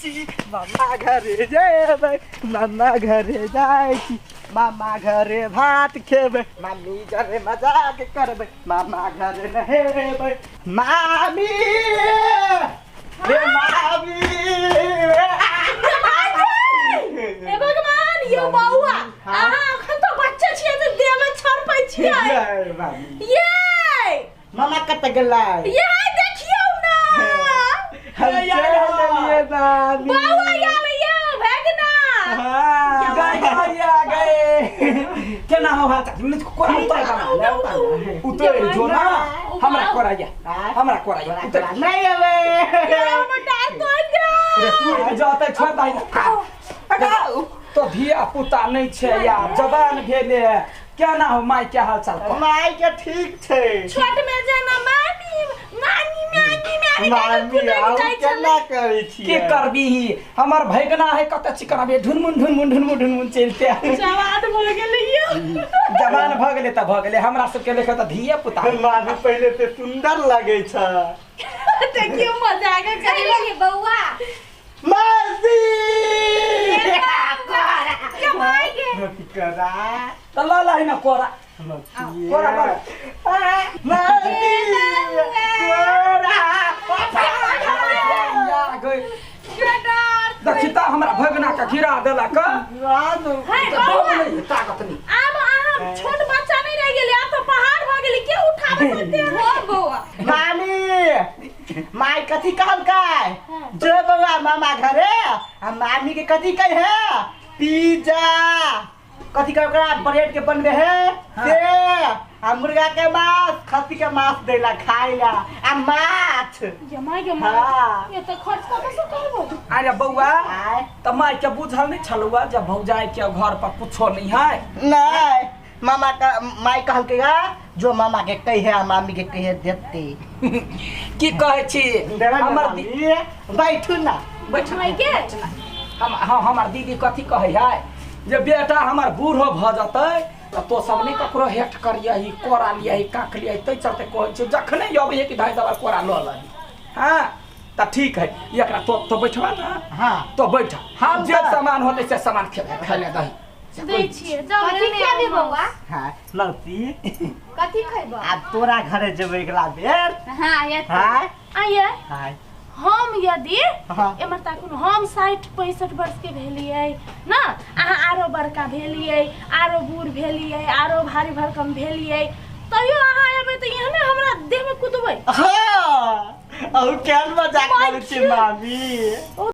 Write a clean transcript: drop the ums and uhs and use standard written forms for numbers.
छी मामा घरे जेबै मामा घरे जाइ छी मामा घरे भात खेबै मामी घरे मजाक करबै मामा घरे नहेबै मामी रे मामी ए भगवान यो बौआ अहाँ अखन तो बच्चा छियै त देह में छर पै छियै ये मामा कत गेलै ये देखियौ ना हम चलिए मामी बौआ आयल ये भगना आ गए केना हो हाल तक कोरा उतर जो ना हमरा कोरा उतर नहीं अबे बेटा तो गया जाते छोड़ तो धिया पुता नहीं छे यार जवान भेले केना हो माय के हाल चाल माय के ठीक छे छोट में जेना मामी मामी आउ केना करै छी के करबी हमर भैगना है कत चिकनाबे ढुनमुन चलते जवान भ गेलै यो जवान भ गेले त भ गेले हमरा सब के लेखे त धिया पुता मामी पहले से सुंदर लगे छ देखियो मजाक करे बौआ मासी के भाई के करा त ल ल हैन कोरा कोरा मासी कोरा यार गई दक्षिता हमरा भगना का गिरा देला क ताकत नहीं अब अहाँ छोट बच्चा नहीं रह गेले अब तो पहाड़ भ गेली के उठाबे सकते हो बौआ मामी माई कथी कहलकै जो बौआ मामा घरे आ मामी के कथी कहे है पिज्जा कथी का ओकरा ब्रेड के बनबे है से आ मुर्गा के मांस खस्सी के मांस देला खाइला आ माछ जमाई के हाँ। ये तो खर्च का कैसे करबो अरे बौआ आय त माय के बुझल नहीं छलुआ जब भौजाई के घर पर कुछो नहीं है नहीं मामा का माई कहलकै जो मामा के कहे आ मामी के कहे देते की कहे छी हमर बैठू ना बैठवाई के हमर दीदी कथी कहे है जे बेटा हमर बूढ़ो भ जतै त तो सब नहीं ककरो हेट करियही कोरा लियही काख लियही तै चलते कहै छै जखने अबै कि भाई दवा कोरा ल लही हां त ठीक है एकरा तो बैठवा ना हां तो बैठ हम जे सामान होते से सामान खेले दही दै छियै कथी खाबी बौआ हां लौती कथी खैबो आ तोरा घरे जेबै एकला बेर हां ये हां आइए हां हम यदि हाँ। एमर ताकुन हम 60-65 वर्ष के भेलियै ना अहाँ आरो बड़का भेलियै आरो बूढ़ भेलियै आरो भारी भरकम भेलियै तइयो अहाँ एबै त एहने हमरा देह में कुदबै हां औ केन मजाक करै छी मामी